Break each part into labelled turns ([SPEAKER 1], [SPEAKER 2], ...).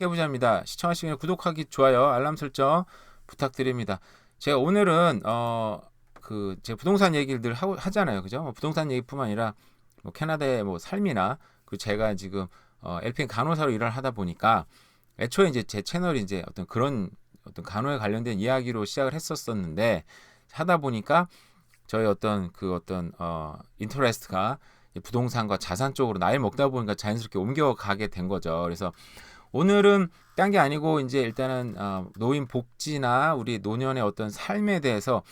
[SPEAKER 1] 해보자입니다. 시청하시기 전에 구독하기, 좋아요, 알람 설정 부탁드립니다. 제가 오늘은 제 부동산 얘기를 늘 하잖아요, 그죠? 부동산 얘기뿐만 아니라 뭐 캐나다의 뭐 삶이나 그 제가 지금 LPN 간호사로 일을 하다 보니까 애초에 이제 제 채널이 이제 어떤 그런 어떤 간호에 관련된 이야기로 시작을 했었었는데 하다 보니까 저희 어떤 인터레스트가 부동산과 자산 쪽으로 나이 먹다 보니까 자연스럽게 옮겨가게 된 거죠. 그래서 오늘은 딴 게 아니고 이제 일단은 노인 복지나 우리 노년의 어떤 삶에 대해서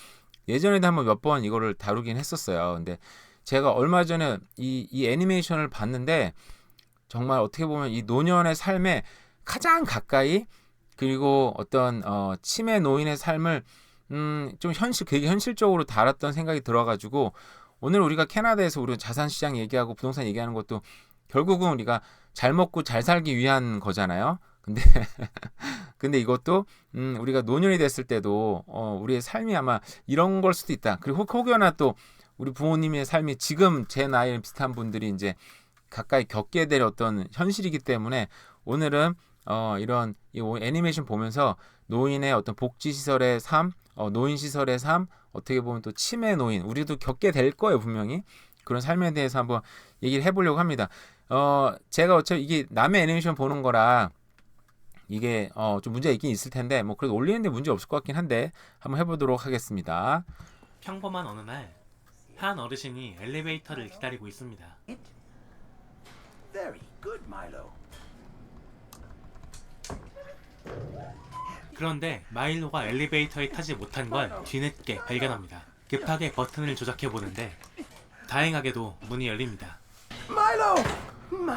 [SPEAKER 1] 예전에도 한번 몇 번 이거를 다루긴 했었어요. 근데 제가 얼마 전에 이 애니메이션을 봤는데 정말 어떻게 보면 이 노년의 삶에 가장 가까이 그리고 어떤 치매 노인의 삶을 좀 되게 현실적으로 다뤘던 생각이 들어가지고 오늘 우리가 캐나다에서 우리가 자산 시장 얘기하고 부동산 얘기하는 것도 결국은 우리가 잘 먹고 잘 살기 위한 거잖아요. 근데 이것도 우리가 노년이 됐을 때도 우리의 삶이 아마 이런 걸 수도 있다. 그리고 혹여나 또 우리 부모님의 삶이 지금 제 나이 비슷한 분들이 이제 가까이 겪게 될 어떤 현실이기 때문에 오늘은 이런 이 애니메이션 보면서 노인의 어떤 복지시설의 삶, 노인시설의 삶, 어떻게 보면 또 치매 노인, 우리도 겪게 될 거예요, 분명히. 그런 삶에 대해서 한번 얘기를 해보려고 합니다. 제가 어차피 이게 남의 애니메이션 보는 거라 이게 좀 문제가 있긴 있을 텐데 뭐 그래도 올리는데 문제 없을 것 같긴 한데 한번 해보도록 하겠습니다.
[SPEAKER 2] 평범한 어느 날, 한 어르신이 엘리베이터를 기다리고 있습니다.
[SPEAKER 3] Very good, Milo.
[SPEAKER 2] 그런데 마일로가 엘리베이터에 타지 못한 걸 뒤늦게 발견합니다. 급하게 버튼을 조작해 보는데 다행하게도 문이 열립니다.
[SPEAKER 3] Milo!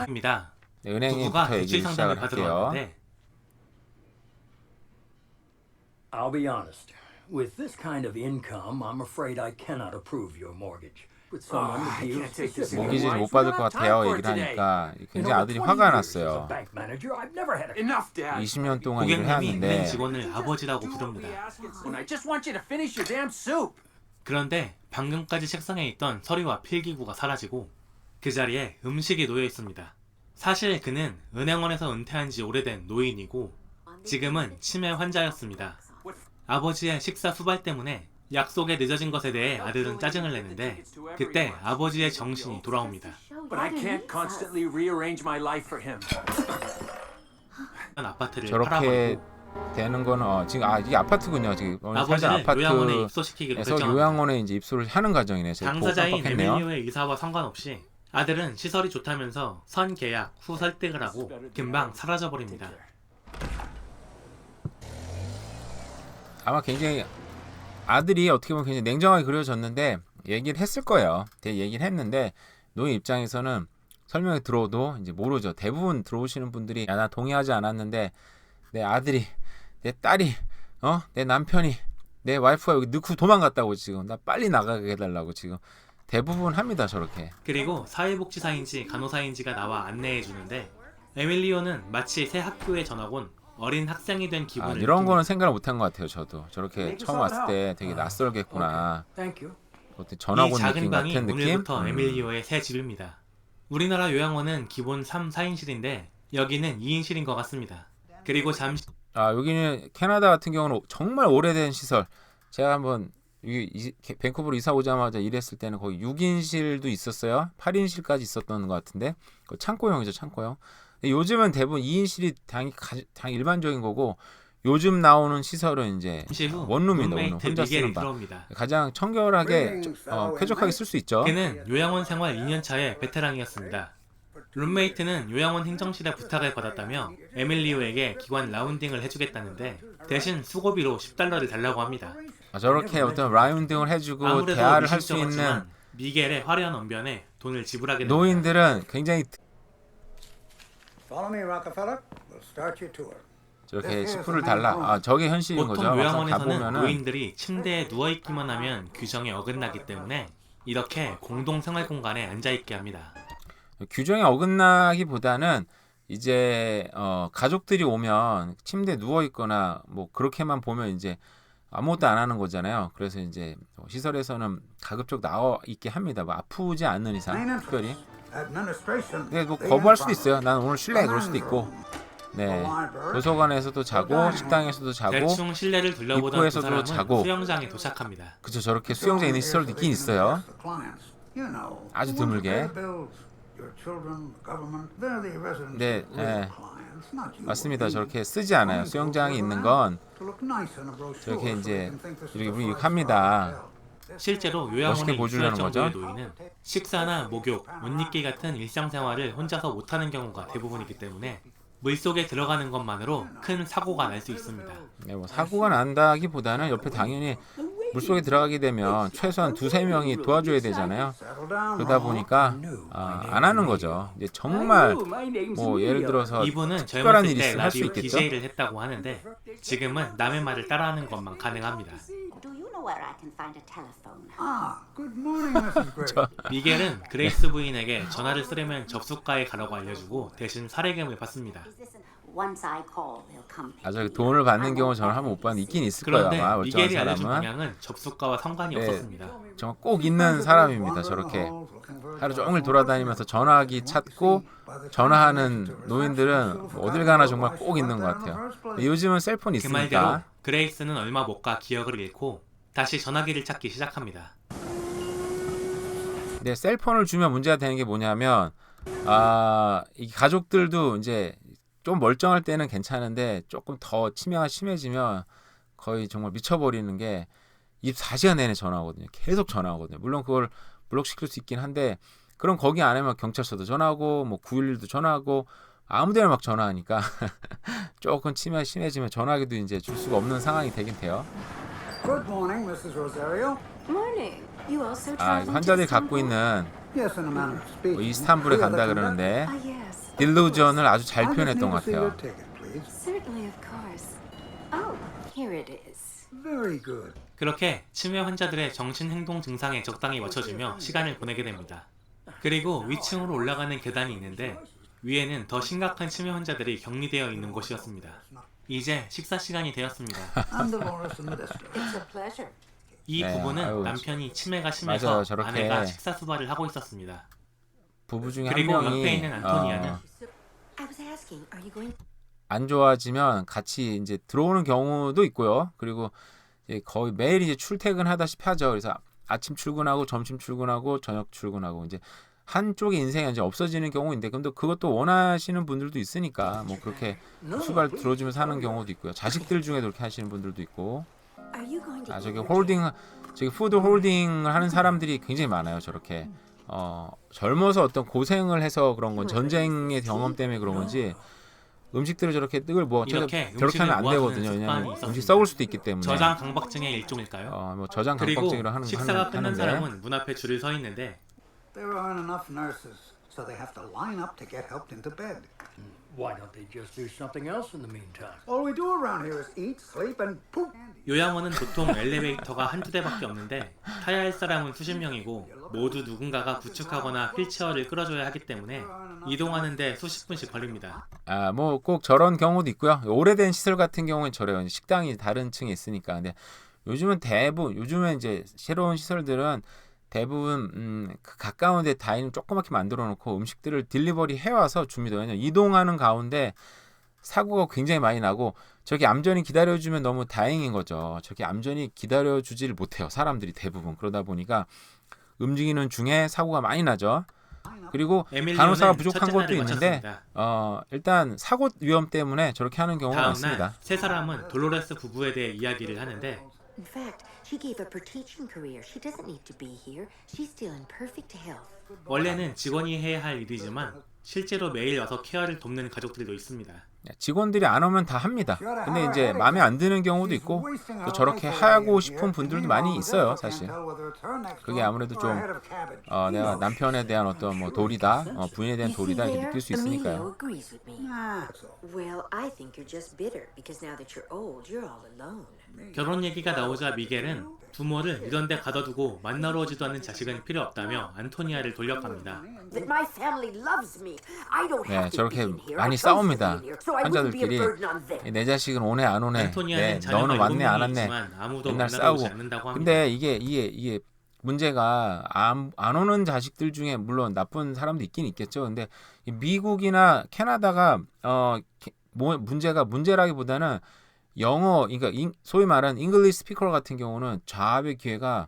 [SPEAKER 2] 입니다.
[SPEAKER 1] 네,
[SPEAKER 2] 부부가
[SPEAKER 1] 은행부터
[SPEAKER 2] 대출
[SPEAKER 1] 얘기
[SPEAKER 2] 상담을
[SPEAKER 1] 시작을
[SPEAKER 2] 받으러
[SPEAKER 1] 할게요.
[SPEAKER 2] 왔는데
[SPEAKER 4] I'll be honest. With this kind of income, I'm afraid I cannot approve your mortgage. With someone
[SPEAKER 3] I
[SPEAKER 4] who
[SPEAKER 3] can't take this
[SPEAKER 4] deals
[SPEAKER 1] 모기지를 못
[SPEAKER 3] We
[SPEAKER 1] 받을
[SPEAKER 3] don't
[SPEAKER 1] 것
[SPEAKER 3] have time
[SPEAKER 1] 같아요.
[SPEAKER 3] for
[SPEAKER 1] 얘기를
[SPEAKER 3] it today.
[SPEAKER 1] 하니까
[SPEAKER 4] In
[SPEAKER 1] 굉장히
[SPEAKER 4] over
[SPEAKER 1] 아들이
[SPEAKER 4] 20
[SPEAKER 1] 화가
[SPEAKER 4] years as a
[SPEAKER 1] 났어요.
[SPEAKER 4] bank manager, I've never had a
[SPEAKER 3] Enough, Dad.
[SPEAKER 1] 20년 동안 일을
[SPEAKER 2] 고객님이 은행
[SPEAKER 1] 해왔는데
[SPEAKER 2] 직원을 아버지라고 부릅니다.
[SPEAKER 3] When I just want you to finish your damn soup.
[SPEAKER 2] 그런데 방금까지 책상에 있던 서류와 필기구가 사라지고 그 자리에 음식이 놓여 있습니다. 사실 그는 은행원에서 은퇴한 지 오래된 노인이고 지금은 치매 환자였습니다. 아버지의 식사 수발 때문에 약속에 늦어진 것에 대해 아들은 짜증을 내는데 그때 아버지의 정신이 돌아옵니다.
[SPEAKER 3] But I can't constantly rearrange my life for him.
[SPEAKER 2] 아파트를
[SPEAKER 1] 저렇게
[SPEAKER 2] 팔아버리고
[SPEAKER 1] 되는 거는 지금 이게 아파트군요. 지금 살짝
[SPEAKER 2] 아버지를 요양원에
[SPEAKER 1] 아파트에서
[SPEAKER 2] 입소시키기로 결정합니다.
[SPEAKER 1] 요양원에 이제 입소를 하는 과정이네요. 제가 보고
[SPEAKER 2] 당사자인
[SPEAKER 1] 깜빡했네요.
[SPEAKER 2] 에밀리오의 의사와 상관없이 아들은 시설이 좋다면서 선 계약 후 설득을 하고 금방 사라져버립니다.
[SPEAKER 1] 아마 굉장히 아들이 어떻게 보면 굉장히 냉정하게 그려졌는데 얘기를 했을 거예요. 얘기를 했는데 노인 입장에서는 설명이 들어도 이제 모르죠. 대부분 들어오시는 분들이 야, 나 동의하지 않았는데 내 아들이, 내 딸이, 내 남편이, 내 와이프가 여기 넣고 도망갔다고 지금 나 빨리 나가게 해달라고 지금 대부분 합니다. 저렇게.
[SPEAKER 2] 그리고 사회복지사인지 간호사인지가 나와 안내해주는데 에밀리오는 마치 새 학교에 전학 온 어린 학생이 된 기분을
[SPEAKER 1] 이런
[SPEAKER 2] 느낍니다.
[SPEAKER 1] 거는 생각을 못한 것 같아요. 저도 저렇게 처음 왔을 때 되게 낯설겠구나.
[SPEAKER 4] Thank you.
[SPEAKER 1] 어떤 전학
[SPEAKER 2] 이
[SPEAKER 1] 온
[SPEAKER 2] 작은
[SPEAKER 1] 느낌
[SPEAKER 2] 방이
[SPEAKER 1] 같은 느낌.
[SPEAKER 2] 오늘부터 에밀리오의 새 집입니다. 우리나라 요양원은 기본 3, 4인실인데 여기는 2인실인 것 같습니다. 그리고 잠시
[SPEAKER 1] 여기는 캐나다 같은 경우는 정말 오래된 시설. 제가 한번 밴쿠버로 이사 오자마자 일했을 때는 거기 6인실도 있었어요. 8인실까지 있었던 것 같은데 창고형이죠, 창고형. 근데 요즘은 대부분 2인실이 당연히 일반적인 거고 요즘 나오는 시설은 이제
[SPEAKER 2] 후
[SPEAKER 1] 원룸입니다. 원룸.
[SPEAKER 2] 룸메이트
[SPEAKER 1] 혼자
[SPEAKER 2] 미겔이
[SPEAKER 1] 쓰는 방.
[SPEAKER 2] 들어옵니다.
[SPEAKER 1] 가장 청결하게 쾌적하게 쓸 수 있죠.
[SPEAKER 2] 그는 요양원 생활 2년차의 베테랑이었습니다. 룸메이트는 요양원 행정실에 부탁을 받았다며 에밀리오에게 기관 라운딩을 해주겠다는데 대신 수고비로 $10를 달라고 합니다.
[SPEAKER 1] 저렇게 어떤 라운딩을 해주고
[SPEAKER 2] 아무래도
[SPEAKER 1] 대화를 할 수 있는
[SPEAKER 2] 미심쩍었지만 미겔의 화려한 언변에 돈을 지불하게 됩니다.
[SPEAKER 1] 노인들은 굉장히
[SPEAKER 5] Follow me, Rockefeller. We'll start your tour.
[SPEAKER 1] 저렇게 10%를 달라. 저게 현실인
[SPEAKER 2] 보통
[SPEAKER 1] 거죠. 막상
[SPEAKER 2] 요양원에서는
[SPEAKER 1] 가보면은
[SPEAKER 2] 노인들이 침대에 누워있기만 하면 규정에 어긋나기 때문에 이렇게 공동 생활 공간에 앉아있게 합니다.
[SPEAKER 1] 규정에 어긋나기보다는 이제 가족들이 오면 침대에 누워 있거나 뭐 그렇게만 보면 이제 아무것도 안 하는 거잖아요. 그래서 이제 시설에서는 가급적 나와 있게 합니다. 뭐 아프지 않는 이상 특별히.
[SPEAKER 5] Administration.
[SPEAKER 1] 근데 뭐 거부할 수도 있어요. 난 오늘 쉴래 그럴 수도 있고. 네, 도서관에서도 자고 식당에서도 자고
[SPEAKER 2] 대충 실내를 둘러보던 두
[SPEAKER 1] 입구에서도
[SPEAKER 2] 사람은
[SPEAKER 1] 자고.
[SPEAKER 2] 수영장에 도착합니다.
[SPEAKER 1] 그쵸, 저렇게 수영장 있는 시설도 있긴 있어요. 아주 드물게. 네, 예. 맞습니다. 저렇게 쓰지 않아요. 수영장이 있는 건 저렇게 이제 이렇게 합니다.
[SPEAKER 2] 실제로
[SPEAKER 1] 멋있게
[SPEAKER 2] 요양원에
[SPEAKER 1] 보여주려는
[SPEAKER 2] 입주할 정도의
[SPEAKER 1] 거죠.
[SPEAKER 2] 노인은 식사나 목욕, 옷 입기 같은 일상생활을 혼자서 못하는 경우가 대부분이기 때문에 물속에 들어가는 것만으로 큰 사고가 날 수 있습니다.
[SPEAKER 1] 네, 뭐 사고가 난다기보다는 옆에 당연히 물속에 들어가게 되면 최소한 2-3명이 도와줘야 되잖아요. 그러다 보니까 안 하는 거죠. 이제 정말 뭐 예를 들어서
[SPEAKER 2] 이분은
[SPEAKER 1] 특별한
[SPEAKER 2] 젊었을
[SPEAKER 1] 일이
[SPEAKER 2] 때
[SPEAKER 1] 있으면 할 수
[SPEAKER 2] 라디오
[SPEAKER 1] 있겠죠.
[SPEAKER 2] DJ를 했다고 하는데 지금은 남의 말을 따라하는 것만 가능합니다.
[SPEAKER 6] Do you know where I can find a telephone?
[SPEAKER 5] Good morning, Mrs. Gray.
[SPEAKER 2] 미겔은 그레이스 부인에게 전화를 쓰려면 접수과에 가라고 알려주고 대신 사례금을 받습니다.
[SPEAKER 6] Is this once I call, they'll come pick
[SPEAKER 1] 아, 저
[SPEAKER 6] me
[SPEAKER 1] 돈을
[SPEAKER 6] up.
[SPEAKER 1] 받는
[SPEAKER 6] I
[SPEAKER 1] 경우
[SPEAKER 6] won't
[SPEAKER 1] 저는
[SPEAKER 6] pay
[SPEAKER 1] 한번 못
[SPEAKER 6] you.
[SPEAKER 1] 봤는데 있긴 있을 거예요.
[SPEAKER 2] 그런데
[SPEAKER 1] 아마 멀쩡한
[SPEAKER 2] 미겔이 알려준
[SPEAKER 1] 사람은.
[SPEAKER 2] 방향은 접수과와 상관이
[SPEAKER 1] 네.
[SPEAKER 2] 없었습니다.
[SPEAKER 1] 정말 꼭 있는 사람입니다. 저렇게 하루 종일 돌아다니면서 전화기 찾고 전화하는 노인들은 어딜 가나 정말 꼭 있는 것 같아요. 요즘은 셀폰
[SPEAKER 2] 그 말대로
[SPEAKER 1] 있으니까.
[SPEAKER 2] 그레이스는 얼마 못 가 기억을 잃고 다시 전화기를 찾기 시작합니다.
[SPEAKER 1] 근데 셀폰을 주면 문제가 되는 게 뭐냐면 이 가족들도 이제 좀 멀쩡할 때는 괜찮은데 조금 더 치매가 심해지면 거의 정말 미쳐버리는 게 24시간 내내 전화하거든요. 계속 전화하거든요. 물론 그걸 블록시킬 수 있긴 한데 그럼 거기 안에 막 경찰서도 전화하고 뭐 911도 전화하고 아무데나 막 전화하니까 조금 치매가 심해지면 전화기도 이제 줄 수가 없는 상황이 되긴 돼요.
[SPEAKER 5] Good morning, Mrs. Rosario.
[SPEAKER 6] Morning. You also
[SPEAKER 1] 이거
[SPEAKER 6] traveling to
[SPEAKER 1] 환자들이 갖고
[SPEAKER 6] Istanbul?
[SPEAKER 1] 있는
[SPEAKER 5] Yes, in a manner of speaking.
[SPEAKER 1] 뭐 이스탄불에
[SPEAKER 5] We are
[SPEAKER 1] 간다
[SPEAKER 5] the
[SPEAKER 1] 그러는데
[SPEAKER 6] Ah, yes.
[SPEAKER 1] 딜루전을 아주 잘
[SPEAKER 5] I just
[SPEAKER 1] 표현했던
[SPEAKER 5] need
[SPEAKER 1] 것
[SPEAKER 5] to see your
[SPEAKER 1] 같아요.
[SPEAKER 5] ticket, please.
[SPEAKER 6] Certainly, of course. Oh, here it is.
[SPEAKER 5] Very good.
[SPEAKER 2] 그렇게 치매 환자들의 정신행동 증상에 적당히 맞춰주며 시간을 보내게 됩니다. 그리고 위층으로 올라가는 계단이 있는데 위에는 더 심각한 치매 환자들이 격리되어 있는 곳이었습니다. 이제 식사 시간이 되었습니다.
[SPEAKER 5] I'm Dolores in the district.
[SPEAKER 6] It's a pleasure.
[SPEAKER 2] 이
[SPEAKER 1] 네,
[SPEAKER 2] 부부는
[SPEAKER 1] 아유,
[SPEAKER 2] 남편이 치매가 심해서
[SPEAKER 1] 맞아요, 저렇게.
[SPEAKER 2] 아내가 식사 수발을 하고 있었습니다.
[SPEAKER 1] 부부 중에 한
[SPEAKER 2] 그리고 옆에
[SPEAKER 1] 명이
[SPEAKER 2] 있는 안토니아는
[SPEAKER 6] I was asking, are you going?
[SPEAKER 1] 안 좋아지면 같이 이제 들어오는 경우도 있고요. 그리고 이제 거의 매일 이제 출퇴근하다시피 하죠. 그래서 아침 출근하고 점심 출근하고 저녁 출근하고 이제 한쪽의 인생이 이제 없어지는 경우인데 근데 그것도 원하시는 분들도 있으니까 뭐 그렇게 수발 들어주면서 하는 경우도 있고요. 자식들 중에 그렇게 하시는 분들도 있고
[SPEAKER 6] Are you going to?
[SPEAKER 1] 저기
[SPEAKER 6] eat your
[SPEAKER 1] 홀딩 저기 푸드 홀딩을 하는 사람들이 굉장히 많아요. 저렇게 젊어서 어떤 고생을 해서 그런 건 전쟁의 경험 때문에 그런 건지 음식들을 저렇게 뜨글 뭐
[SPEAKER 2] 이렇게
[SPEAKER 1] 저렇게 하면 안
[SPEAKER 2] 음식을
[SPEAKER 1] 되거든요.
[SPEAKER 2] 모아두는
[SPEAKER 1] 왜냐하면
[SPEAKER 2] 습관이
[SPEAKER 1] 음식
[SPEAKER 2] 있었습니다.
[SPEAKER 1] 썩을 수도 있기 때문에
[SPEAKER 2] 저장 강박증의 일종일까요?
[SPEAKER 1] 뭐 저장
[SPEAKER 2] 그리고
[SPEAKER 1] 강박증으로 하는
[SPEAKER 2] 식사가 끝난
[SPEAKER 1] 하는데
[SPEAKER 2] 사람은 문 앞에 줄을 서 있는데
[SPEAKER 5] There aren't enough nurses, so they have to line up to get helped into bed.
[SPEAKER 4] Why don't they just do something else in the meantime?
[SPEAKER 5] All we do around here is eat, sleep, and poop.
[SPEAKER 2] 요양원은 보통 엘리베이터가 한두 대밖에 없는데 타야 할 사람은 수십 명이고 모두 누군가가 부축하거나 휠체어를 끌어줘야 하기 때문에 이동하는데 수십 분씩 걸립니다.
[SPEAKER 1] 뭐 꼭 저런 경우도 있고요. 오래된 시설 같은 경우는 저래요. 식당이 다른 층에 있으니까. 근데 요즘은 이제 새로운 시설들은 대부분 그 가까운 데 다이닝 조그맣게 만들어 놓고 음식들을 딜리버리 해와서 줍니다. 왜냐면 이동하는 가운데 사고가 굉장히 많이 나고 저렇게 얌전히 기다려주면 너무 다행인 거죠. 저렇게 얌전히 기다려주지를 못해요. 사람들이 대부분. 그러다 보니까 움직이는 중에 사고가 많이 나죠. 그리고
[SPEAKER 2] 에밀리오는
[SPEAKER 1] 간호사가 부족한
[SPEAKER 2] 첫째
[SPEAKER 1] 것도
[SPEAKER 2] 날을
[SPEAKER 1] 있는데
[SPEAKER 2] 마쳤습니다.
[SPEAKER 1] 일단 사고 위험 때문에 저렇게 하는 경우가
[SPEAKER 2] 다음
[SPEAKER 1] 많습니다.
[SPEAKER 2] 날 세 사람은 돌로레스 부부에 대해 이야기를 하는데
[SPEAKER 6] In fact, she gave up her teaching career. She doesn't need to be here. She's still in perfect health.
[SPEAKER 2] 원래는 직원이 해야 할 일이지만 실제로 매일 와서 케어를 돕는 가족들도 있습니다.
[SPEAKER 1] 직원들이 안 오면 다 합니다. 근데 이제 마음에 안 드는 경우도 있고 또 저렇게 하고 싶은 분들도 많이 있어요, 사실. 그게 아무래도 좀 내가 남편에 대한 어떤 뭐 도리다, 부인에 대한
[SPEAKER 6] You see
[SPEAKER 1] 도리다 이렇게
[SPEAKER 6] there,
[SPEAKER 1] 느낄 수
[SPEAKER 6] Emilio
[SPEAKER 1] 있으니까요.
[SPEAKER 6] agrees with me. Well, I think you're just bitter because now that you're old, you're all alone.
[SPEAKER 2] 결혼 얘기가 나오자 미겔은 부모를 이런 데 가둬두고 만나러 오지도 않는 자식은 필요 없다며 안토니아를 돌려갑니다.
[SPEAKER 6] That my family loves me. I don't
[SPEAKER 1] 네,
[SPEAKER 6] have to
[SPEAKER 1] 저렇게
[SPEAKER 6] be in here. I
[SPEAKER 1] 많이
[SPEAKER 6] chose to be
[SPEAKER 1] 싸웁니다.
[SPEAKER 6] in here, so I wouldn't be a
[SPEAKER 1] 환자들끼리
[SPEAKER 6] burden on them.
[SPEAKER 1] 내 자식은 오네 안 오네,
[SPEAKER 2] 안토니아는 자녀가
[SPEAKER 1] 너는 왔네 안
[SPEAKER 2] 7명이
[SPEAKER 1] 왔네,
[SPEAKER 2] 있지만 아무도
[SPEAKER 1] 맨날
[SPEAKER 2] 만나러 오지
[SPEAKER 1] 싸우고.
[SPEAKER 2] 않는다고 합니다.
[SPEAKER 1] 근데 이게 문제가 안 오는 자식들 중에 물론 나쁜 사람도 있긴 있겠죠. 근데 이 미국이나 캐나다가 문제라기보다는 영어, 그러니까 소위 말하는 잉글리시 스피커 같은 경우는 잡의 기회가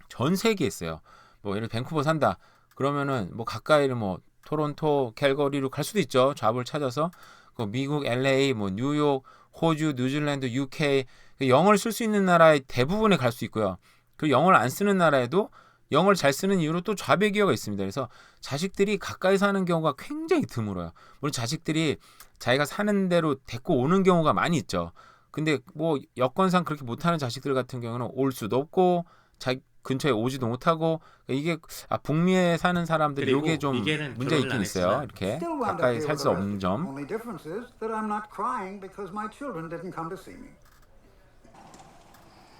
[SPEAKER 1] 전 세계에 있어요. 뭐 예를 들어 밴쿠버 산다. 그러면은 뭐 가까이를 뭐 토론토, 캘거리로 갈 수도 있죠. 잡을 찾아서. 그 미국, LA, 뭐 뉴욕, 호주, 뉴질랜드, UK 영어를 쓸 수 있는 나라의 대부분에 갈 수 있고요. 그리고 영어를 안 쓰는 나라에도 영어를 잘 쓰는 이유로 또 좌배 기회가 있습니다. 그래서 자식들이 가까이 사는 경우가 굉장히 드물어요. 물론 자식들이 자기가 사는 대로 데리고 오는 경우가 많이 있죠. 근데 뭐 여건상 그렇게 못하는 자식들 같은 경우는 올 수도 없고 자기 근처에 오지도 못하고 이게 북미에 사는 사람들이
[SPEAKER 2] 그리고
[SPEAKER 1] 이게 좀
[SPEAKER 2] 미겔은
[SPEAKER 1] 문제
[SPEAKER 2] 결혼을
[SPEAKER 1] 있긴
[SPEAKER 2] 안
[SPEAKER 1] 있어요.
[SPEAKER 2] 했지만
[SPEAKER 1] 이렇게
[SPEAKER 5] Still wound up
[SPEAKER 1] 가까이
[SPEAKER 5] here
[SPEAKER 1] 살
[SPEAKER 5] with
[SPEAKER 1] 수
[SPEAKER 5] the
[SPEAKER 1] 없는
[SPEAKER 5] rest.
[SPEAKER 1] 점.
[SPEAKER 5] Only difference is that I'm not crying because my children didn't come to see me.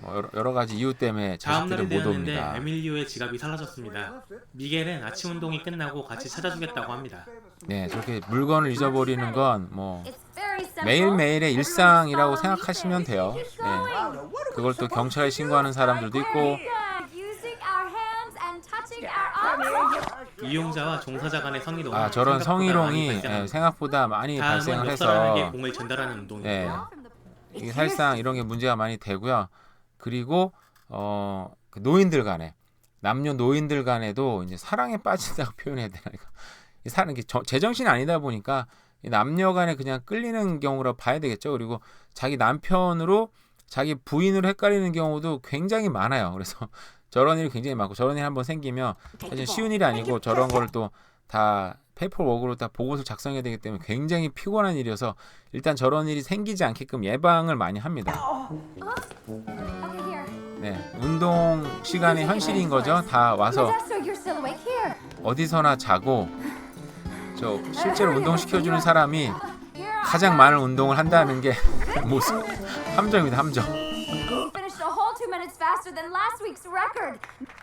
[SPEAKER 1] 뭐 여러 가지 이유 때문에
[SPEAKER 2] 다음
[SPEAKER 1] 자식들이
[SPEAKER 2] 날이
[SPEAKER 1] 못
[SPEAKER 2] 되었는데
[SPEAKER 1] 옵니다.
[SPEAKER 2] 에밀리오의 지갑이 사라졌습니다. 미겔은 아침 운동이 끝나고 같이 찾아주겠다고 합니다.
[SPEAKER 1] 네, 저렇게 물건을 잊어버리는 건 뭐
[SPEAKER 7] 매일매일의
[SPEAKER 1] 매일매일의 일상이라고 생각하시면 돼요. 네. 그걸 또 경찰에 신고하는 사람들도 있고
[SPEAKER 2] 이용자와 종사자 간의 성희롱은
[SPEAKER 1] 저런
[SPEAKER 2] 생각보다 많이
[SPEAKER 1] 성희롱이
[SPEAKER 2] 발생합니다.
[SPEAKER 1] 생각보다 많이
[SPEAKER 2] 다음은
[SPEAKER 1] 발생을
[SPEAKER 2] 옆 사람에게
[SPEAKER 1] 해서
[SPEAKER 2] 공을 전달하는 운동입니다.
[SPEAKER 1] 네, 이게 사실상 이런 게 문제가 많이 되고요. 그리고 그 노인들 간에 남녀 노인들 간에도 이제 사랑에 빠진다고 표현해야 되나니까 사는 게 제정신이 아니다 보니까 남녀 간에 그냥 끌리는 경우라 봐야 되겠죠. 그리고 자기 남편으로 자기 부인으로 헷갈리는 경우도 굉장히 많아요. 그래서 저런 일이 굉장히 많고 저런 일이 한번 생기면 사실 쉬운 일이 아니고 저런 걸 또 다 페이퍼워크로 다 보고서를 작성해야 되기 때문에 굉장히 피곤한 일이어서 일단 저런 일이 생기지 않게끔 예방을 많이 합니다. 네, 운동 시간이 현실인 거죠. 다 와서 어디서나 자고 저 실제로 운동 시켜주는 사람이 가장 많은 운동을 한다는 게 모습 함정입니다. 함정.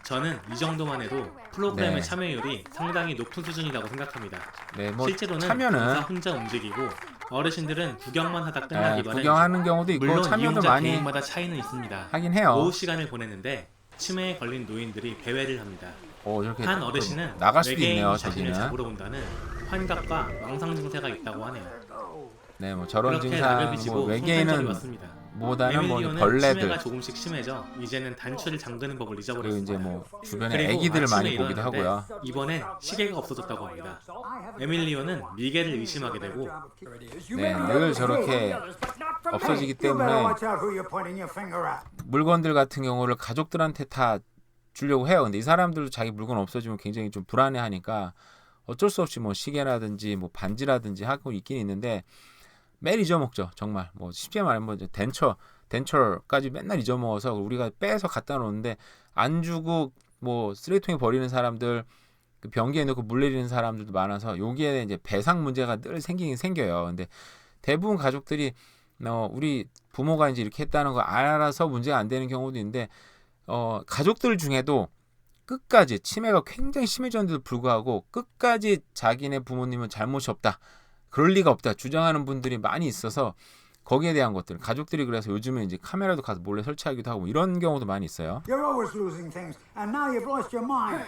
[SPEAKER 2] 저는 이 정도만 해도 프로그램의
[SPEAKER 1] 네.
[SPEAKER 2] 참여율이 상당히 높은 수준이라고 생각합니다.
[SPEAKER 1] 네, 뭐
[SPEAKER 2] 실제로는
[SPEAKER 1] 참여는
[SPEAKER 2] 의사 혼자 움직이고 어르신들은 구경만 하다 끝나기보다는
[SPEAKER 1] 구경하는 경우도 있고
[SPEAKER 2] 물론
[SPEAKER 1] 참여도
[SPEAKER 2] 이용자
[SPEAKER 1] 많이
[SPEAKER 2] 개인마다 차이는 있습니다.
[SPEAKER 1] 하긴 해요.
[SPEAKER 2] 오후 시간을 보내는데 치매에 걸린 노인들이 배회를 합니다.
[SPEAKER 1] 저렇게
[SPEAKER 2] 한 어르신은
[SPEAKER 1] 나갈 수도
[SPEAKER 2] 외계인이
[SPEAKER 1] 있네요.
[SPEAKER 2] 자신을
[SPEAKER 1] 저기는.
[SPEAKER 2] 잡으러 온다는 환각과 망상 증세가 있다고 하네요.
[SPEAKER 1] 네, 뭐 저런
[SPEAKER 2] 그렇게
[SPEAKER 1] 증상
[SPEAKER 2] 낙엽이 지고
[SPEAKER 1] 뭐
[SPEAKER 2] 성탄절이
[SPEAKER 1] 외계인은
[SPEAKER 2] 왔습니다.
[SPEAKER 1] 보다는 뭐
[SPEAKER 2] 에밀리오는
[SPEAKER 1] 벌레들
[SPEAKER 2] 치매가 조금씩 심해져 이제는 단추를 잠그는 법을
[SPEAKER 1] 그리고
[SPEAKER 2] 잊어버렸습니다.
[SPEAKER 1] 이제 뭐 주변에
[SPEAKER 2] 그리고
[SPEAKER 1] 애기들을
[SPEAKER 2] 아침에
[SPEAKER 1] 많이 보기도
[SPEAKER 2] 일어났는데
[SPEAKER 1] 하고요.
[SPEAKER 2] 이번엔 시계가 없어졌다고 합니다. 에밀리오는 미겔을 의심하게 되고
[SPEAKER 1] 네, 늘 저렇게 없어지기 때문에
[SPEAKER 5] Watch out who you're pointing your finger at.
[SPEAKER 1] 물건들 같은 경우를 가족들한테 다 주려고 해요. 근데 이 사람들도 자기 물건 없어지면 굉장히 좀 불안해하니까 어쩔 수 없이 뭐 시계라든지 뭐 반지라든지 하고 있긴 있는데 매일 잊어먹죠. 정말 뭐 쉽게 말하면 뭐 이제 덴처까지 맨날 잊어먹어서 우리가 빼서 갖다 놓는데 안 주고 뭐 쓰레기통에 버리는 사람들, 그 변기에 넣고 물 내리는 사람들도 많아서 여기에 이제 배상 문제가 늘 생기긴 생겨요. 근데 대부분 가족들이 우리 부모가 이제 이렇게 했다는 거 알아서 문제가 안 되는 경우도 있는데 가족들 중에도 끝까지 치매가 굉장히 심해졌는데도 불구하고 끝까지 자기네 부모님은 잘못이 없다. 그럴 리가 없다. 주장하는 분들이 많이 있어서 거기에 대한 것들 가족들이 그래서 요즘에 이제 카메라도 가서 몰래 설치하기도 하고 이런 경우도 많이 있어요.
[SPEAKER 5] You're always losing things, and now you've lost your mind.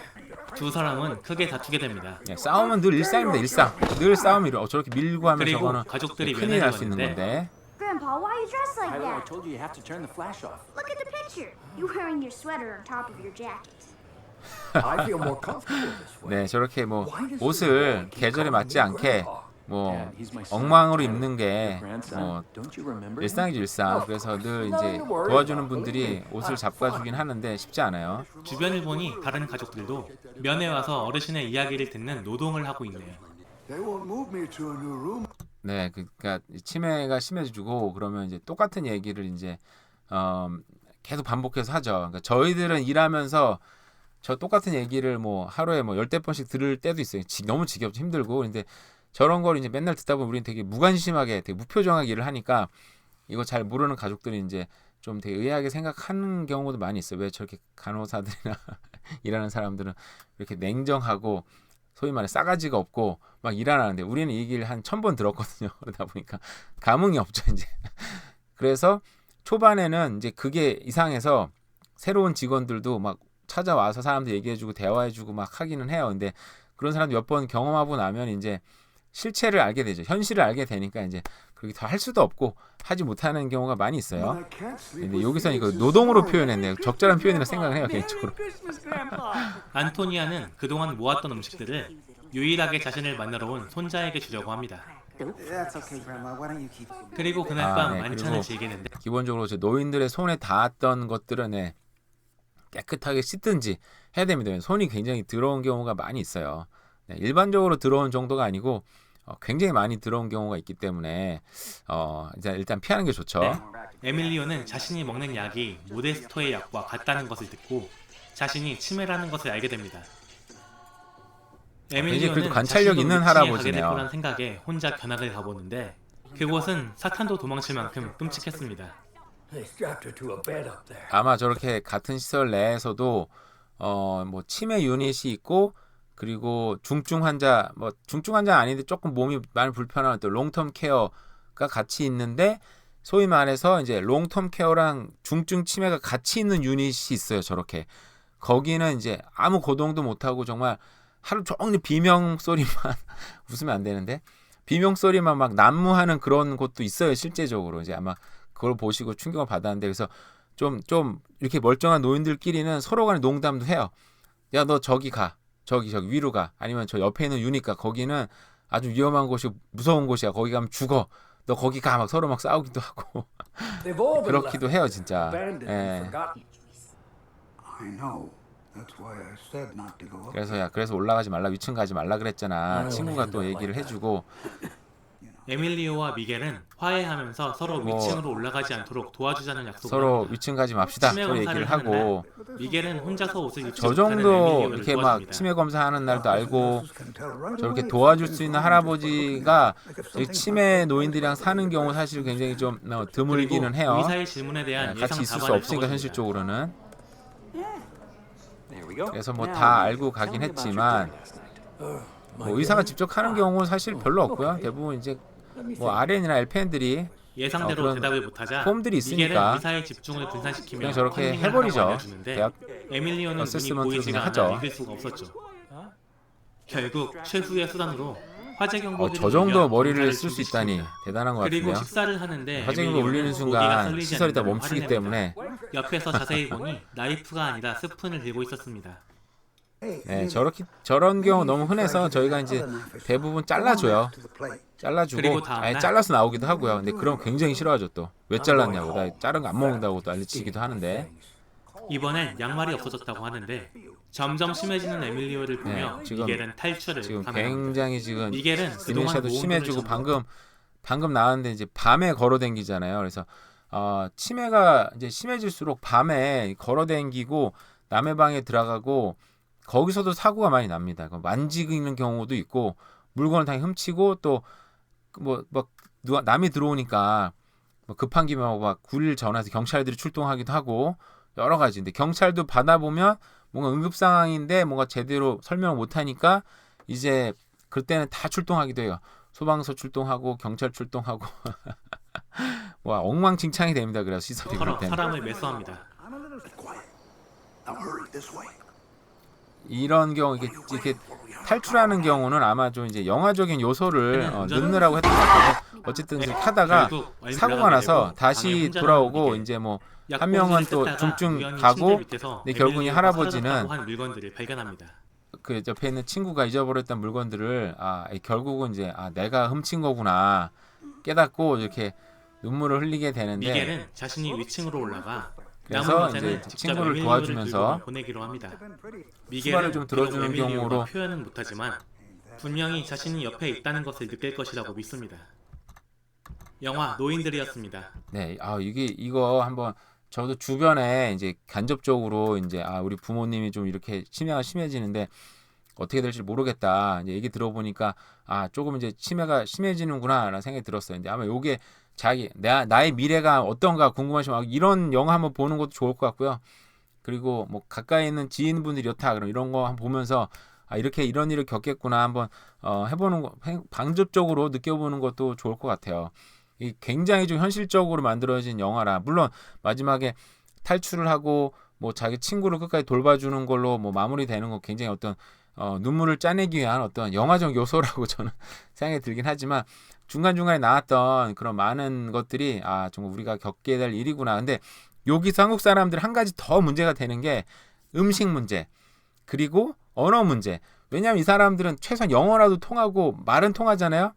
[SPEAKER 2] 두 사람은 크게 다투게 됩니다.
[SPEAKER 1] 네, 싸움은 늘 일상입니다. 일상. 늘 싸움이 저렇게 밀고 하면
[SPEAKER 2] 그리고
[SPEAKER 1] 저거는
[SPEAKER 2] 가족들이
[SPEAKER 1] 큰일
[SPEAKER 2] 면회를
[SPEAKER 1] 날 수 있는
[SPEAKER 2] 왔는데
[SPEAKER 1] 건데.
[SPEAKER 7] Grandpa, why are you dressed like
[SPEAKER 3] Tyler, I
[SPEAKER 7] that?
[SPEAKER 3] told you you have to turn the flash off.
[SPEAKER 7] Look at the picture. You wearing your sweater on top of your jacket.
[SPEAKER 4] I feel more comfortable this way.
[SPEAKER 1] 네, 저렇게 뭐
[SPEAKER 4] Why does
[SPEAKER 1] 옷을
[SPEAKER 4] the dog keep
[SPEAKER 1] 계절에
[SPEAKER 4] calling
[SPEAKER 1] 맞지
[SPEAKER 4] me
[SPEAKER 1] 않게
[SPEAKER 4] grandpa?
[SPEAKER 1] 뭐
[SPEAKER 3] Dad, he's my son,
[SPEAKER 1] 엉망으로
[SPEAKER 3] Tyler,
[SPEAKER 1] 입는
[SPEAKER 3] your
[SPEAKER 1] 게
[SPEAKER 3] grandson.
[SPEAKER 1] 뭐
[SPEAKER 3] Don't you remember him?
[SPEAKER 1] 일상이죠, 일상. 그래서 늘 이제 도와주는 분들이 옷을 잡아주긴 하는데 쉽지 않아요.
[SPEAKER 2] 주변을 보니 다른 가족들도 면회 와서 어르신의 이야기를 듣는 노동을 하고 있네요.
[SPEAKER 5] They won't move me to a new room.
[SPEAKER 1] 네, 그러니까 치매가 심해지고 그러면 이제 똑같은 얘기를 이제 계속 반복해서 하죠. 그러니까 저희들은 일하면서 저 똑같은 얘기를 뭐 하루에 뭐 10대 번씩 들을 때도 있어요. 너무 지겹고 힘들고. 근데 저런 걸 이제 맨날 듣다 보면 우리는 되게 무관심하게 되게 무표정하게 일을 하니까 이거 잘 모르는 가족들이 이제 좀 되게 의아하게 생각하는 경우도 많이 있어요. 왜 저렇게 간호사들이나 일하는 사람들은 이렇게 냉정하고 소위 말해 싸가지가 없고 막 일 안 하는데 우리는 이 얘기를 한 1000번 들었거든요. 그러다 보니까 감흥이 없죠, 이제. 그래서 초반에는 이제 그게 이상해서 새로운 직원들도 막 찾아와서 사람들 얘기해주고 대화해주고 막 하기는 해요. 근데 그런 사람들 몇 번 경험하고 나면 이제 실체를 알게 되죠. 현실을 알게 되니까 이제 그렇게 더 할 수도 없고 하지 못하는 경우가 많이 있어요. 근데 여기서 이거 노동으로 표현했네요. 적절한 표현이라 생각을 해요, 개인적으로.
[SPEAKER 2] 안토니아는 그동안 모았던 음식들을 유일하게 자신을 만나러 온 손자에게 주려고 합니다. 그리고 그날 밤
[SPEAKER 1] 네,
[SPEAKER 2] 만찬을
[SPEAKER 1] 그리고
[SPEAKER 2] 즐기는데
[SPEAKER 1] 기본적으로 이제 노인들의 손에 닿았던 것들은 깨끗하게 씻든지 해야 됩니다. 손이 굉장히 더러운 경우가 많이 있어요. 네, 일반적으로 더러운 정도가 아니고 굉장히 많이 들어온 경우가 있기 때문에 이제 일단 피하는 게 좋죠.
[SPEAKER 2] 에밀리오는 자신이 먹는 약이 모데스토의 약과 같다는 것을 듣고 자신이 치매라는 것을 알게 됩니다.
[SPEAKER 1] 굉장히 그래도
[SPEAKER 2] 에밀리오는
[SPEAKER 1] 관찰력
[SPEAKER 2] 자신도
[SPEAKER 1] 있는
[SPEAKER 2] 위층에 가게
[SPEAKER 1] 할아버지네요.
[SPEAKER 2] 될 거란 생각에 혼자 견학을 가보는데 그곳은 사탄도 도망칠 만큼 끔찍했습니다.
[SPEAKER 4] They strapped her to a bed up there.
[SPEAKER 1] 아마 저렇게 같은 시설 내에서도 뭐 치매 유닛이 있고 그리고 중증 환자 아닌데 조금 몸이 많이 불편한 또 롱텀 케어가 같이 있는데 소위 말해서 이제 롱텀 케어랑 중증 치매가 같이 있는 유닛이 있어요. 저렇게 거기는 이제 아무 고동도 못 하고 정말 하루 종일 비명 소리만 웃으면 안 되는데 비명 소리만 막 난무하는 그런 곳도 있어요. 실제적으로 이제 아마 그걸 보시고 충격을 받았는데 그래서 좀 이렇게 멀쩡한 노인들끼리는 서로 간에 농담도 해요. 야, 너 저기 가. 저기 위로 가. 아니면 저 옆에 있는 유닛 가. 거기는 아주 위험한 곳이고 무서운 곳이야. 거기 가면 죽어. 너 거기 가. 막 서로 막 싸우기도 하고
[SPEAKER 4] They've all been
[SPEAKER 1] 그렇기도
[SPEAKER 4] left
[SPEAKER 1] 해요, 진짜.
[SPEAKER 4] abandoned and
[SPEAKER 1] 예.
[SPEAKER 4] forgotten.
[SPEAKER 5] I know. That's why I said not to go up.
[SPEAKER 1] 그래서 올라가지 말라, 위층 가지 말라 그랬잖아. 친구가 또 얘기를 해주고
[SPEAKER 2] 에밀리오와 미겔은 화해하면서 서로
[SPEAKER 1] 뭐,
[SPEAKER 2] 위층으로 올라가지 않도록 도와주자는 약속을
[SPEAKER 1] 서로
[SPEAKER 2] 합니다.
[SPEAKER 1] 위층 가지 맙시다.
[SPEAKER 2] 치매
[SPEAKER 1] 서로
[SPEAKER 2] 검사를
[SPEAKER 1] 얘기를
[SPEAKER 2] 하는
[SPEAKER 1] 하고
[SPEAKER 2] 날 미겔은 혼자서 옷을 입지
[SPEAKER 1] 저
[SPEAKER 2] 못하는
[SPEAKER 1] 정도
[SPEAKER 2] 에밀리오를
[SPEAKER 1] 이렇게 막
[SPEAKER 2] 도와줍니다.
[SPEAKER 1] 치매 검사하는 날도 알고
[SPEAKER 5] Can tell right
[SPEAKER 1] 저렇게
[SPEAKER 5] away
[SPEAKER 1] 도와줄
[SPEAKER 5] if
[SPEAKER 1] 수
[SPEAKER 5] they've
[SPEAKER 1] 있는
[SPEAKER 5] gone
[SPEAKER 1] 할아버지가
[SPEAKER 5] into a
[SPEAKER 1] 이 치매 노인들이랑 사는 경우 사실 굉장히 좀 드물기는 해요.
[SPEAKER 2] 의사의 질문에 대한
[SPEAKER 1] 같이
[SPEAKER 2] 예상
[SPEAKER 1] 있을 수
[SPEAKER 2] 답안을
[SPEAKER 1] 없으니까
[SPEAKER 2] 적어줍니다.
[SPEAKER 1] 현실적으로는.
[SPEAKER 3] There we go.
[SPEAKER 1] 그래서 뭐
[SPEAKER 3] Now
[SPEAKER 1] 다
[SPEAKER 3] then,
[SPEAKER 1] 알고
[SPEAKER 3] tell
[SPEAKER 1] 가긴
[SPEAKER 3] me about your
[SPEAKER 1] 했지만
[SPEAKER 3] day last night.
[SPEAKER 1] 뭐 의사가 직접 하는 경우는 사실 별로 없고요. 대부분 이제 뭐 RN이나 LPN들이
[SPEAKER 2] 예상대로
[SPEAKER 1] 그런
[SPEAKER 2] 대답을 못하자
[SPEAKER 1] 폼들이
[SPEAKER 2] 미겔은
[SPEAKER 1] 있으니까
[SPEAKER 2] 의사의 집중을 분산시키며
[SPEAKER 1] 그냥 저렇게
[SPEAKER 2] 컨닝을
[SPEAKER 1] 해버리죠.
[SPEAKER 2] 하라고 알려주는데
[SPEAKER 1] 대학
[SPEAKER 2] 에밀리오는 눈이
[SPEAKER 1] 어세스먼트로
[SPEAKER 2] 보이지가
[SPEAKER 1] 그냥
[SPEAKER 2] 않아
[SPEAKER 1] 하죠.
[SPEAKER 2] 읽을 수가 없었죠. 결국 최후의 수단으로 화재 경보를
[SPEAKER 1] 저 정도 머리를 쓸 수 있다니 대단한 것
[SPEAKER 2] 그리고
[SPEAKER 1] 같은데요.
[SPEAKER 2] 식사를 하는데
[SPEAKER 1] 화재경보
[SPEAKER 2] 에밀리오는
[SPEAKER 1] 울리는
[SPEAKER 2] 모기가
[SPEAKER 1] 순간
[SPEAKER 2] 썰리지
[SPEAKER 1] 시설이 다
[SPEAKER 2] 않는
[SPEAKER 1] 멈추기
[SPEAKER 2] 화를
[SPEAKER 1] 때문에
[SPEAKER 2] 냅니다. 옆에서 자세히 보니 나이프가 아니라 스푼을 들고 있었습니다.
[SPEAKER 1] 네, 저런 경우 너무 흔해서 저희가 이제 대부분 잘라줘요. 잘라주고
[SPEAKER 2] 그리고 다음
[SPEAKER 1] 아예
[SPEAKER 2] 날
[SPEAKER 1] 잘라서 나오기도 하고요. 근데 그럼 굉장히 싫어하죠 또. 왜 잘랐냐고. 나 자른 거 안 먹는다고 또 알려치기도 하는데.
[SPEAKER 2] 이번엔 양말이 없어졌다고 하는데 점점 심해지는 에밀리오를 보며
[SPEAKER 1] 네, 지금-
[SPEAKER 2] 미겔은 탈출을
[SPEAKER 1] 지금
[SPEAKER 2] 감행합니다.
[SPEAKER 1] 굉장히 지금
[SPEAKER 2] 미겔은 그동안
[SPEAKER 1] 디멘샤도
[SPEAKER 2] 모은
[SPEAKER 1] 심해지고
[SPEAKER 2] 돈을
[SPEAKER 1] 방금 나왔는데 이제 밤에 걸어댕기잖아요. 그래서 치매가 이제 심해질수록 밤에 걸어댕기고 남의 방에 들어가고 거기서도 사고가 많이 납니다. 만지는 경우도 있고 물건을 다 훔치고 또 뭐 누가 남이 들어오니까 뭐 급한 김에 막 구리를 전화해서 경찰들이 출동하기도 하고 여러 가지. 근데 경찰도 받아보면 뭔가 응급 상황인데 뭔가 제대로 설명을 못 하니까 이제 그때는 다 출동하기도 해요. 소방서 출동하고 경찰 출동하고 와 엉망진창이 됩니다. 그래서 시설이 그럴
[SPEAKER 2] 서로
[SPEAKER 1] 때는
[SPEAKER 2] 사람을 매수합니다.
[SPEAKER 1] 이런 경우 이렇게 탈출하는 경우는 아마 좀 이제 영화적인 요소를 넣느라고 했던 것 같아요. 어쨌든 이렇게 하다가
[SPEAKER 2] 결국 얼른
[SPEAKER 1] 사고가
[SPEAKER 2] 들어가게
[SPEAKER 1] 나서
[SPEAKER 2] 되고 방에
[SPEAKER 1] 다시
[SPEAKER 2] 혼자
[SPEAKER 1] 돌아오고
[SPEAKER 2] 남은 미겔.
[SPEAKER 1] 이제 뭐 한
[SPEAKER 2] 약봉지를
[SPEAKER 1] 명은 또
[SPEAKER 2] 뜯다가
[SPEAKER 1] 중증
[SPEAKER 2] 우연히
[SPEAKER 1] 가고
[SPEAKER 2] 침대 밑에서
[SPEAKER 1] 근데 결국 이
[SPEAKER 2] 에밀리오가
[SPEAKER 1] 할아버지는
[SPEAKER 2] 사라졌다고 한 물건들을 발견합니다.
[SPEAKER 1] 그 옆에 있는 친구가 잊어버렸던 물건들을 결국은 이제 내가 훔친 거구나 깨닫고 이렇게 눈물을 흘리게 되는데
[SPEAKER 2] 미겔은 자신이 위층으로 올라가
[SPEAKER 1] 그래서
[SPEAKER 2] 남은 여자는
[SPEAKER 1] 이제
[SPEAKER 2] 직접
[SPEAKER 1] 친구를
[SPEAKER 2] 에밀리오를
[SPEAKER 1] 도와주면서
[SPEAKER 2] 들고 보내기로 합니다.
[SPEAKER 1] 수발을
[SPEAKER 2] 미겔은
[SPEAKER 1] 좀 들어주는
[SPEAKER 2] 비록 에밀리오가
[SPEAKER 1] 경우로
[SPEAKER 2] 표현은 못하지만 분명히 자신이 옆에 있다는 것을 느낄 것이라고 믿습니다. 영화 노인들이었습니다.
[SPEAKER 1] 네, 이거 한번 저도 주변에 이제 간접적으로 이제 우리 부모님이 좀 이렇게 치매가 심해지는데 어떻게 될지 모르겠다. 이제 얘기 들어보니까 조금 이제 치매가 심해지는구나라는 생각이 들었어요. 근데 아마 요게 나의 미래가 어떤가 궁금하시면 이런 영화 한번 보는 것도 좋을 것 같고요. 그리고 뭐 가까이 있는 지인분들이 이렇다 그럼 이런 거 한번 보면서 이렇게 이런 일을 겪겠구나 한번 해보는 거 방접적으로 느껴보는 것도 좋을 것 같아요. 이 굉장히 좀 현실적으로 만들어진 영화라 물론 마지막에 탈출을 하고 뭐 자기 친구를 끝까지 돌봐주는 걸로 뭐 마무리되는 거 굉장히 어떤 눈물을 짜내기 위한 어떤 영화적 요소라고 저는 생각이 들긴 하지만 중간중간에 나왔던 그런 많은 것들이 정말 우리가 겪게 될 일이구나. 근데 여기서 한국 사람들 한 가지 더 문제가 되는 게 음식 문제 그리고 언어 문제. 왜냐하면 이 사람들은 최소한 영어라도 통하고 말은 통하잖아요.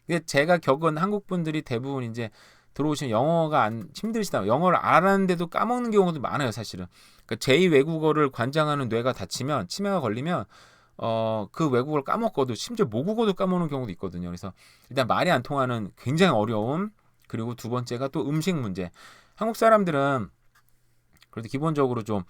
[SPEAKER 1] 근데 제가 겪은 한국 분들이 대부분 이제 들어오시면 영어가 안 힘드시다. 영어를 알았는데도 까먹는 경우도 많아요, 사실은. 그러니까 제2 외국어를 관장하는 뇌가 다치면 치매가 걸리면 그 외국어를 까먹고도 심지어 모국어도 까먹는 경우도 있거든요. 그래서 일단 말이 안 통하는 굉장히 어려움 그리고 두 번째가 또 음식 문제. 한국 사람들은 그래도 기본적으로 좀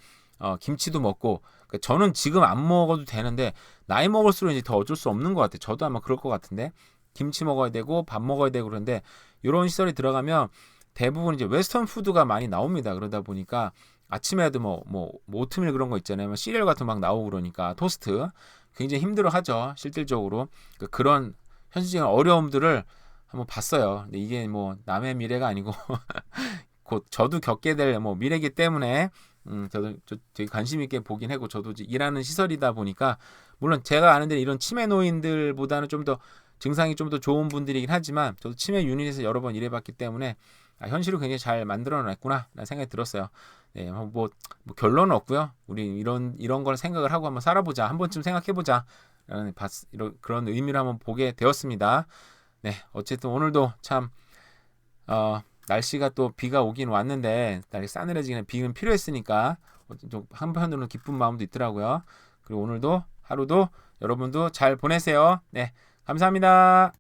[SPEAKER 1] 김치도 먹고 그러니까 저는 지금 안 먹어도 되는데 나이 먹을수록 이제 더 어쩔 수 없는 것 같아요. 저도 아마 그럴 것 같은데 김치 먹어야 되고 밥 먹어야 되고 그런데 이런 시설이 들어가면 대부분 이제 웨스턴 푸드가 많이 나옵니다. 그러다 보니까 아침에도 뭐 오트밀 그런 거 있잖아요. 시리얼 같은 거 막 나오고 그러니까 토스트 굉장히 힘들어하죠. 실질적으로 그런 현실적인 어려움들을 한번 봤어요. 근데 이게 뭐 남의 미래가 아니고 곧 저도 겪게 될 뭐 미래이기 때문에 저도 되게 관심 있게 보긴 하고 저도 이제 일하는 시설이다 보니까 물론 제가 아는 데 이런 치매 노인들보다는 좀 더 증상이 좀 더 좋은 분들이긴 하지만 저도 치매 유닛에서 여러 번 일해봤기 때문에 현실을 굉장히 잘 만들어냈구나 라는 생각이 들었어요. 네, 뭐 결론은 없고요. 우리 이런 걸 생각을 하고 한번 살아보자. 한 번쯤 생각해보자. 라는 그런 의미를 한번 보게 되었습니다. 네, 어쨌든 오늘도 참 날씨가 또 비가 오긴 왔는데 날이 싸늘해지기는 비는 필요했으니까 좀 한편으로는 기쁜 마음도 있더라고요. 그리고 오늘도 하루도 여러분도 잘 보내세요. 네, 감사합니다.